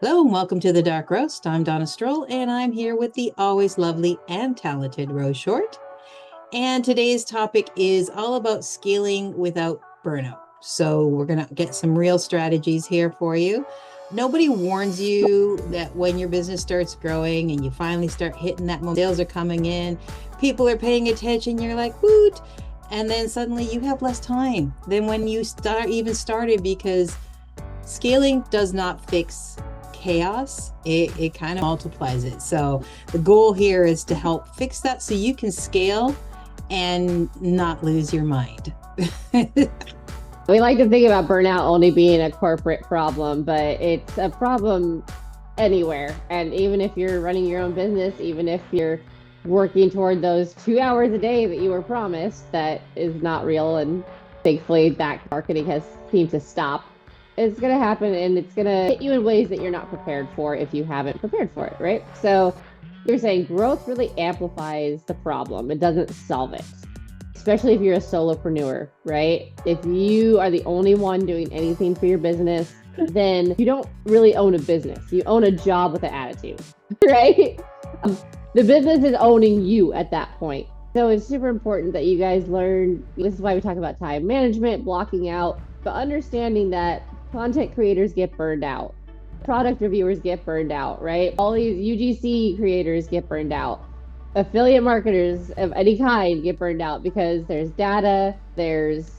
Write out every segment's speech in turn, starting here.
Hello and welcome to The Dark Roast. I'm Donna Stroll and I'm here with the always lovely and talented Rose Short. And today's topic is all about scaling without burnout. So we're going to get some real strategies here for you. Nobody warns you that when your business starts growing and you finally start hitting that moment, sales are coming in, people are paying attention, you're like, woot, and then suddenly you have less time than when you started, because scaling does not fix chaos. It kind of multiplies it. So the goal here is to help fix that so you can scale and not lose your mind. We like to think about burnout only being a corporate problem, but it's a problem anywhere. And even if you're running your own business, even if you're working toward those 2 hours a day that you were promised, that is not real. And thankfully, that marketing has seemed to stop. It's going to happen, and it's going to hit you in ways that you're not prepared for if you haven't prepared for it, right? So you're saying growth really amplifies the problem. It doesn't solve it, especially if you're a solopreneur, right? If you are the only one doing anything for your business, then you don't really own a business. You own a job with an attitude, right? The business is owning you at that point. So it's super important that you guys learn. This is why we talk about time management, blocking out, but understanding that content creators get burned out. Product reviewers get burned out, right? All these UGC creators get burned out. Affiliate marketers of any kind get burned out because there's data, there's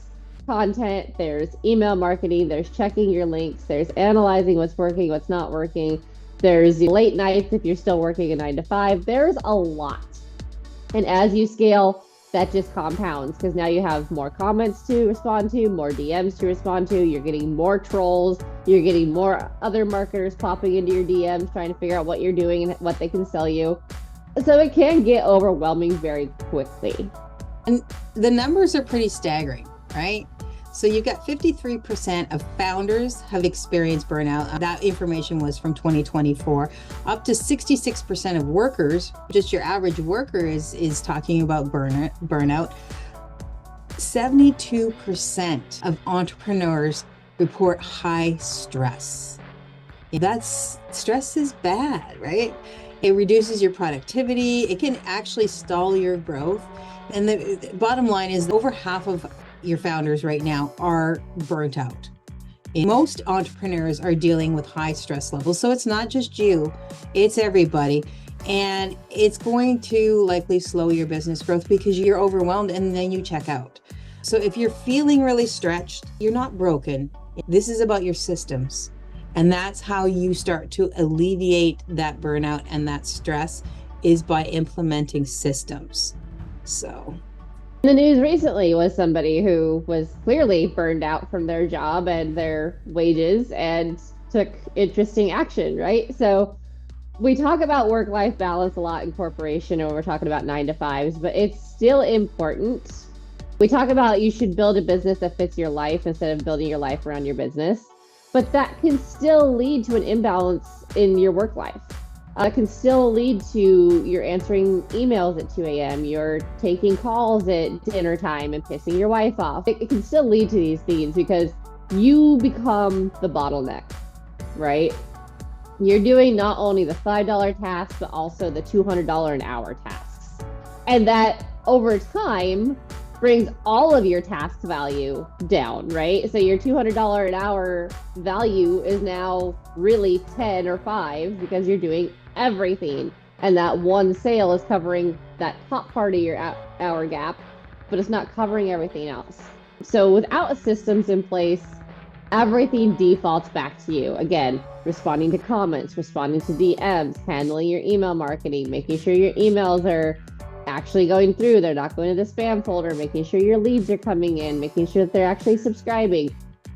content, there's email marketing, there's checking your links, there's analyzing what's working, what's not working. There's late nights if you're still working a 9 to 5. There's a lot. And as you scale, that just compounds because now you have more comments to respond to, more DMs to respond to. You're getting more trolls. You're getting more other marketers popping into your DMs trying to figure out what you're doing and what they can sell you. So it can get overwhelming very quickly. And the numbers are pretty staggering, right? So you've got 53% of founders have experienced burnout. That information was from 2024. Up to 66% of workers, just your average worker is talking about burnout. 72% of entrepreneurs report high stress. Stress is bad, right? It reduces your productivity. It can actually stall your growth. And the bottom line is over half of your founders right now are burnt out. Most entrepreneurs are dealing with high stress levels. So it's not just you, it's everybody. And it's going to likely slow your business growth because you're overwhelmed and then you check out. So if you're feeling really stretched, you're not broken. This is about your systems. And that's how you start to alleviate that burnout and that stress, is by implementing systems. So the news recently was somebody who was clearly burned out from their job and their wages and took interesting action, right? So we talk about work-life balance a lot in corporation, and we're talking about 9 to 5s, but it's still important. We talk about you should build a business that fits your life instead of building your life around your business, but that can still lead to an imbalance in your work life. It can still lead to you're answering emails at 2 a.m., you're taking calls at dinner time and pissing your wife off. It can still lead to these things because you become the bottleneck, right? You're doing not only the $5 tasks, but also the $200 an hour tasks. And that over time brings all of your task value down, right? So your $200 an hour value is now really 10 or 5 because you're doing everything. And that one sale is covering that top part of your hour gap, but it's not covering everything else. So without systems in place, everything defaults back to you. Again, responding to comments, responding to DMs, handling your email marketing, making sure your emails are actually going through, they're not going to the spam folder, making sure your leads are coming in, making sure that they're actually subscribing.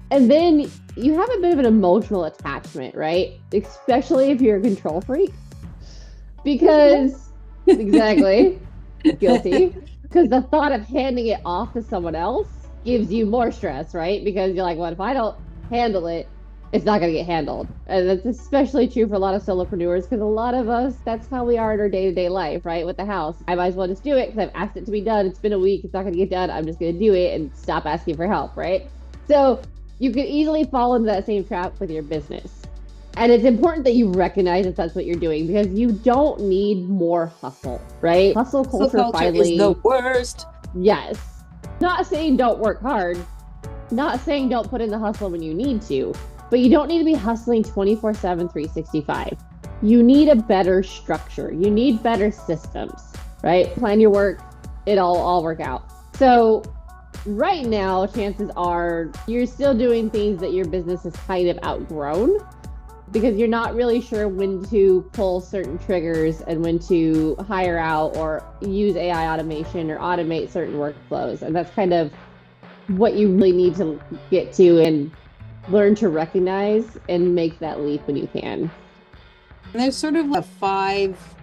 And then you have a bit of an emotional attachment, right? Especially if you're a control freak. Because, exactly, guilty. Because the thought of handing it off to someone else gives you more stress, right? Because you're like, well, if I don't handle it, it's not going to get handled. And that's especially true for a lot of solopreneurs, because a lot of us, that's how we are in our day-to-day life, right? With the house. I might as well just do it because I've asked it to be done. It's been a week. It's not going to get done. I'm just going to do it and stop asking for help, right? So you could easily fall into that same trap with your business. And it's important that you recognize that that's what you're doing, because you don't need more hustle, right? Hustle culture is the worst. Yes. Not saying don't work hard, not saying don't put in the hustle when you need to, but you don't need to be hustling 24/7, 365. You need a better structure. You need better systems, right? Plan your work. It'll all work out. So right now, chances are you're still doing things that your business has kind of outgrown, because you're not really sure when to pull certain triggers and when to hire out or use AI automation or automate certain workflows. And that's kind of what you really need to get to and learn to recognize and make that leap when you can. And there's sort of a 5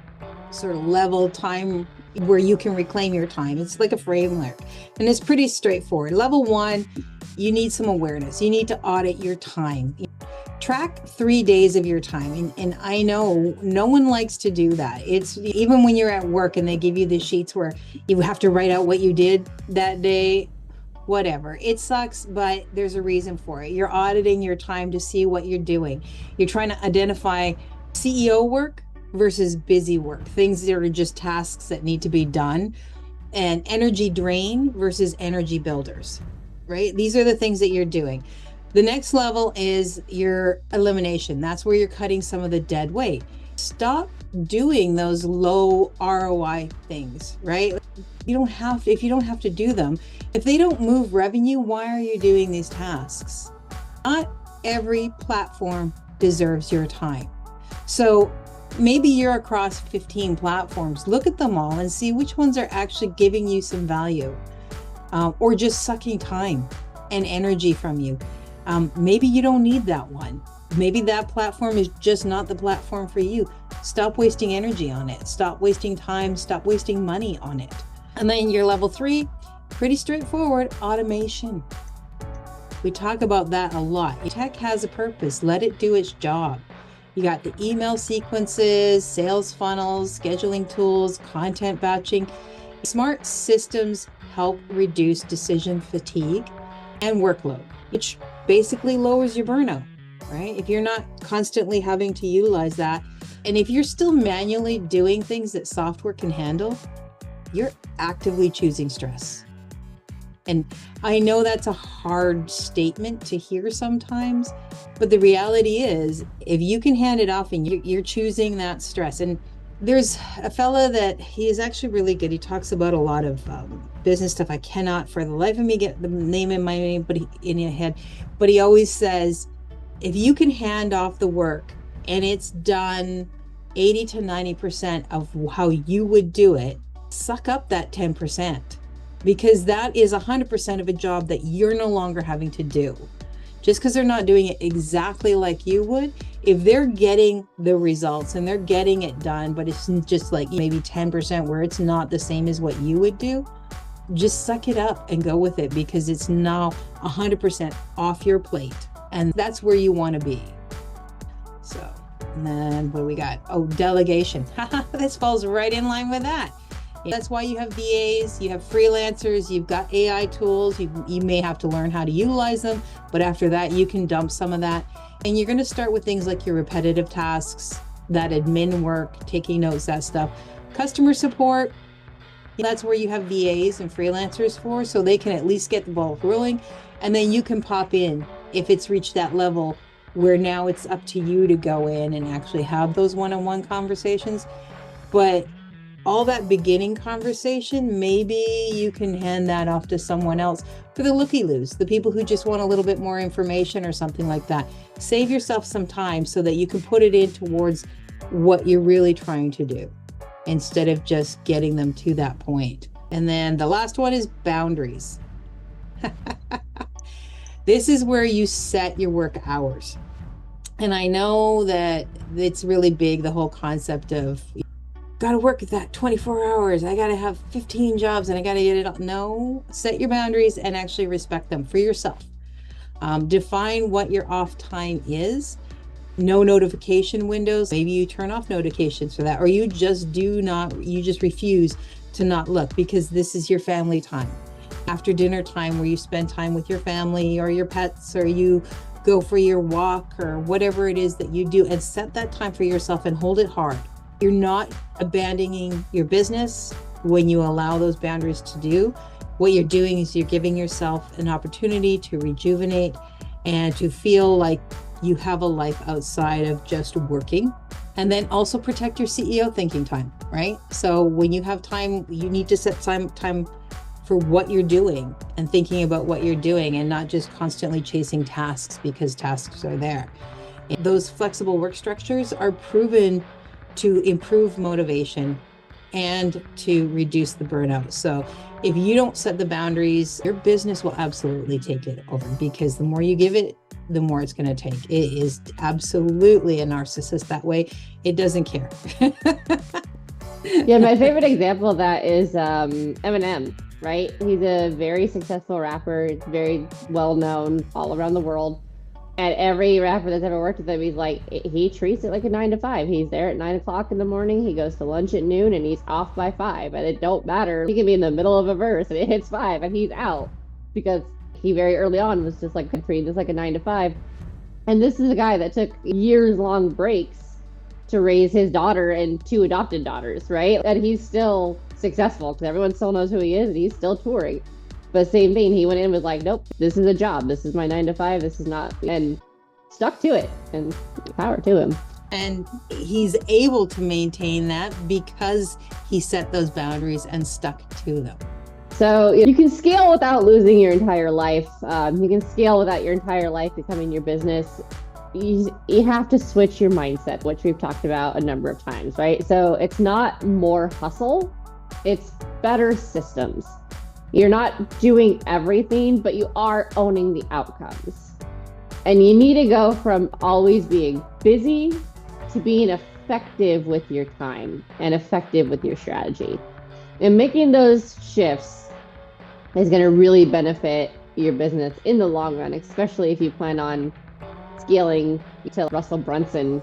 sort of level time where you can reclaim your time. It's like a framework, and it's pretty straightforward. Level 1, you need some awareness. You need to audit your time. Track 3 days of your time. And I know no one likes to do that. It's even when you're at work and they give you the sheets where you have to write out what you did that day, whatever. It sucks, but there's a reason for it. You're auditing your time to see what you're doing. You're trying to identify CEO work versus busy work, things that are just tasks that need to be done, and energy drain versus energy builders, right? These are the things that you're doing. The next level is your elimination. That's where you're cutting some of the dead weight. Stop doing those low ROI things, right? You don't have to, if you don't have to do them. If they don't move revenue, why are you doing these tasks? Not every platform deserves your time. So maybe you're across 15 platforms. Look at them all and see which ones are actually giving you some value, or just sucking time and energy from you. Maybe you don't need that one. Maybe that platform is just not the platform for you. Stop wasting energy on it. Stop wasting time. Stop wasting money on it. And then your level 3, pretty straightforward, automation. We talk about that a lot. Tech has a purpose. Let it do its job. You got the email sequences, sales funnels, scheduling tools, content batching. Smart systems help reduce decision fatigue and workload, which basically lowers your burnout, right? If you're not constantly having to utilize that, and if you're still manually doing things that software can handle, you're actively choosing stress. And I know that's a hard statement to hear sometimes, but the reality is, if you can hand it off and you're choosing that stress. And there's a fella that he is actually really good. He talks about a lot of business stuff. I cannot for the life of me get the name in my name, but in your head. But he always says, if you can hand off the work and it's done 80 to 90% of how you would do it, suck up that 10%, because that is 100% of a job that you're no longer having to do. Just because they're not doing it exactly like you would, if they're getting the results and they're getting it done, but it's just like maybe 10% where it's not the same as what you would do, just suck it up and go with it, because it's now 100% off your plate. And that's where you want to be. So, and then what do we got? Oh, delegation. This falls right in line with that. That's why you have VAs, you have freelancers, you've got AI tools. You may have to learn how to utilize them, but after that, you can dump some of that. And you're going to start with things like your repetitive tasks, that admin work, taking notes, that stuff. Customer support, that's where you have VAs and freelancers for, so they can at least get the ball rolling. And then you can pop in if it's reached that level where now it's up to you to go in and actually have those one-on-one conversations. But all that beginning conversation, maybe you can hand that off to someone else for the looky-loos, the people who just want a little bit more information or something like that. Save yourself some time so that you can put it in towards what you're really trying to do, instead of just getting them to that point. And then the last one is boundaries. This is where you set your work hours. And I know that it's really big, the whole concept of got to work at that 24 hours. I got to have 15 jobs and I got to get it all. No, set your boundaries and actually respect them for yourself. Define what your off time is. No notification windows. Maybe you turn off notifications for that, or you just refuse to not look, because this is your family time. After dinner time, where you spend time with your family or your pets, or you go for your walk or whatever it is that you do, and set that time for yourself and hold it hard. You're not abandoning your business when you allow those boundaries to do. What you're doing is you're giving yourself an opportunity to rejuvenate and to feel like you have a life outside of just working. And then also protect your CEO thinking time, right? So when you have time, you need to set time for what you're doing and thinking about what you're doing, and not just constantly chasing tasks because tasks are there. And those flexible work structures are proven to improve motivation and to reduce the burnout. So if you don't set the boundaries, your business will absolutely take it over, because the more you give it, the more it's going to take. It is absolutely a narcissist that way. It doesn't care. Yeah, my favorite example of that is Eminem, right? He's a very successful rapper, very well known all around the world. And every rapper that's ever worked with him, he's like, he treats it like a 9 to 5. He's there at 9 o'clock in the morning. He goes to lunch at noon, and he's off by 5. And it don't matter. He can be in the middle of a verse and it hits 5 and he's out, because he very early on was just like treating this like a 9 to 5. And this is a guy that took years long breaks to raise his daughter and 2 adopted daughters, right? And he's still successful because everyone still knows who he is, and he's still touring. But same thing, he went in with like, nope, this is a job. This is my 9 to 5. This is not, and stuck to it, and power to him. And he's able to maintain that because he set those boundaries and stuck to them. So you can scale without losing your entire life. You can scale without your entire life becoming your business. You have to switch your mindset, which we've talked about a number of times, right? So it's not more hustle, it's better systems. You're not doing everything, but you are owning the outcomes. And you need to go from always being busy to being effective with your time and effective with your strategy. And making those shifts is going to really benefit your business in the long run, especially if you plan on scaling to Russell Brunson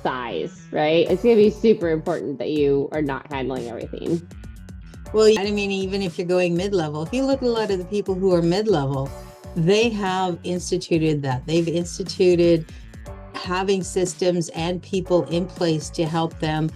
size, right? It's going to be super important that you are not handling everything. Well, I mean, even if you're going mid-level, if you look at a lot of the people who are mid-level, they have instituted that. They've instituted having systems and people in place to help them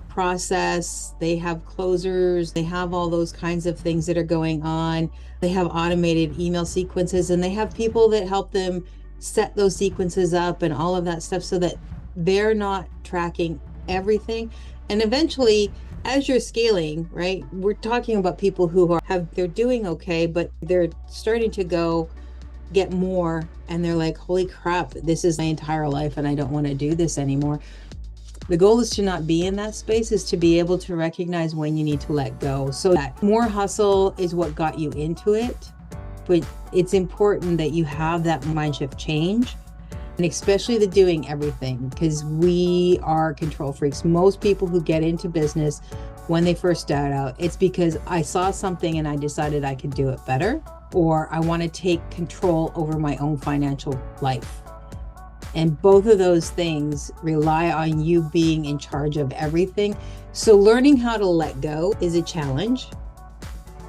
process. They have closers. They have all those kinds of things that are going on. They have automated email sequences, and they have people that help them set those sequences up and all of that stuff so that they're not tracking everything. And eventually, as you're scaling, right, we're talking about people who they're doing okay, but they're starting to get more, and they're like, holy crap, this is my entire life and I don't want to do this anymore. The goal is to not be in that space, is to be able to recognize when you need to let go. So that more hustle is what got you into it, but it's important that you have that mind shift change, and especially the doing everything, because we are control freaks. Most people who get into business when they first start out, it's because I saw something and I decided I could do it better, or I want to take control over my own financial life. And both of those things rely on you being in charge of everything. So learning how to let go is a challenge,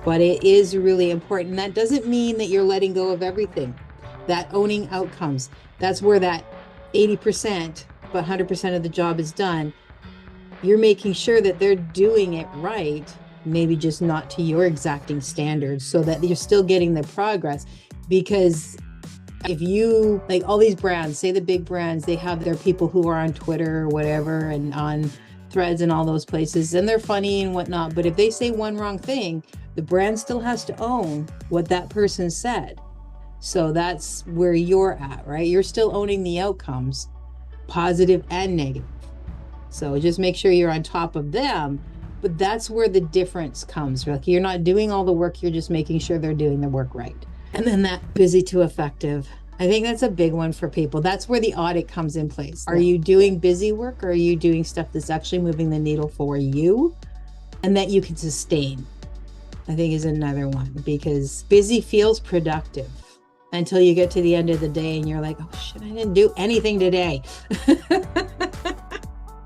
but it is really important. That doesn't mean that you're letting go of everything. That owning outcomes, that's where that 80%, but 100% of the job is done. You're making sure that they're doing it right, maybe just not to your exacting standards, so that you're still getting the progress. Because if you, like all these brands, say the big brands, they have their people who are on Twitter or whatever and on Threads and all those places, and they're funny and whatnot. But if they say one wrong thing, the brand still has to own what that person said. So that's where you're at, right? You're still owning the outcomes, positive and negative. So just make sure you're on top of them. But that's where the difference comes. Like, you're not doing all the work, you're just making sure they're doing the work right. And then that busy to effective. I think that's a big one for people. That's where the audit comes in place. Are you doing busy work, or are you doing stuff that's actually moving the needle for you and that you can sustain? I think is another one, because busy feels productive until you get to the end of the day and you're like, oh shit, I didn't do anything today.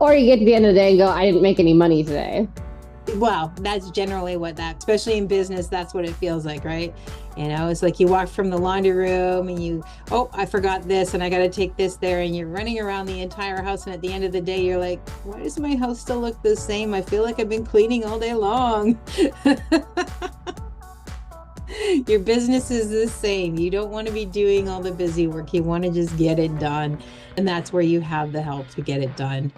Or you get to the end of the day and go, I didn't make any money today. Well, that's generally what that, especially in business, that's what it feels like, right? It's like you walk from the laundry room and oh, I forgot this and I got to take this there. And you're running around the entire house. And at the end of the day, you're like, why does my house still look the same? I feel like I've been cleaning all day long. Your business is the same. You don't want to be doing all the busy work. You want to just get it done. And that's where you have the help to get it done.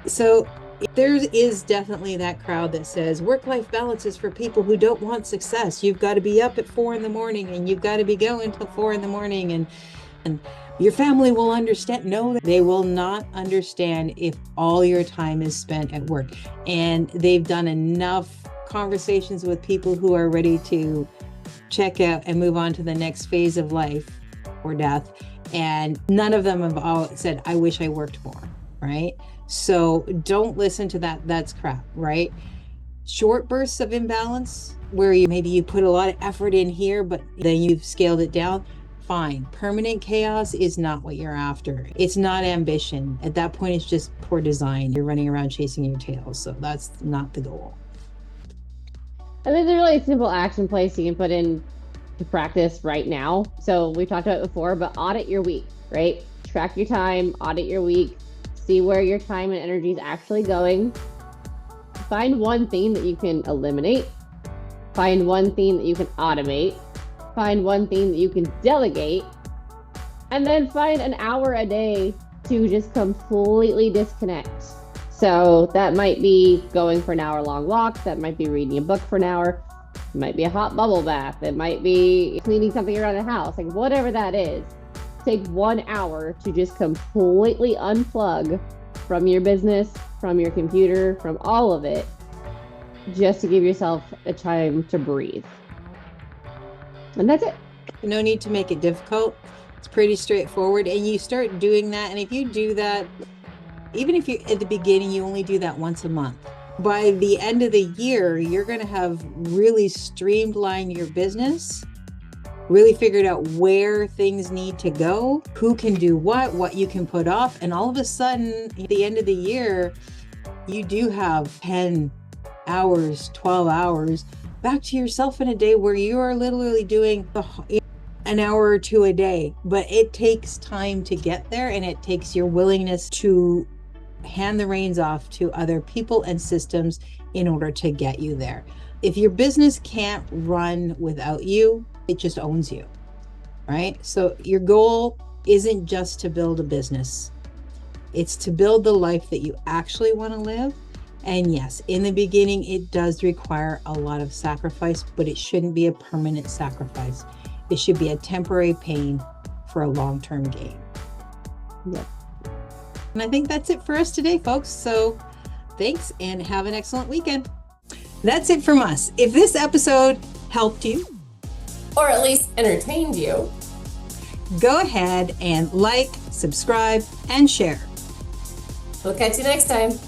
So there is definitely that crowd that says work-life balance is for people who don't want success. You've got to be up at 4 a.m. and you've got to be going till 4 a.m. and your family will understand. No, they will not understand if all your time is spent at work. And they've done enough conversations with people who are ready to check out and move on to the next phase of life or death. And none of them have all said, I wish I worked more, right? So don't listen to that. That's crap, right? Short bursts of imbalance where maybe you put a lot of effort in here, but then you've scaled it down. Fine. Permanent chaos is not what you're after. It's not ambition. At that point, it's just poor design. You're running around chasing your tail. So that's not the goal. And there's a really simple action place you can put in to practice right now. So we talked about it before, but audit your week, right? Track your time, audit your week. See where your time and energy is actually going. Find one thing that you can eliminate. Find one thing that you can automate. Find one thing that you can delegate. And then find an hour a day to just completely disconnect. So that might be going for an hour-long walk. That might be reading a book for an hour. It might be a hot bubble bath. It might be cleaning something around the house. Like whatever that is. Take 1 hour to just completely unplug from your business, from your computer, from all of it, just to give yourself a time to breathe. And that's it. No need to make it difficult. It's pretty straightforward. And you start doing that. And if you do that, even if you at the beginning, you only do that once a month. By the end of the year, you're going to have really streamlined your business, really figured out where things need to go, who can do what you can put off. And all of a sudden, at the end of the year, you do have 10 hours, 12 hours back to yourself in a day where you are literally doing an hour or two a day. But it takes time to get there, and it takes your willingness to hand the reins off to other people and systems in order to get you there. If your business can't run without you, it just owns you, right? So your goal isn't just to build a business. It's to build the life that you actually want to live. And yes, in the beginning, it does require a lot of sacrifice, but it shouldn't be a permanent sacrifice. It should be a temporary pain for a long-term gain. Yep. And I think that's it for us today, folks. So thanks and have an excellent weekend. That's it from us. If this episode helped you, or at least entertained you, go ahead and like, subscribe, and share. We'll catch you next time.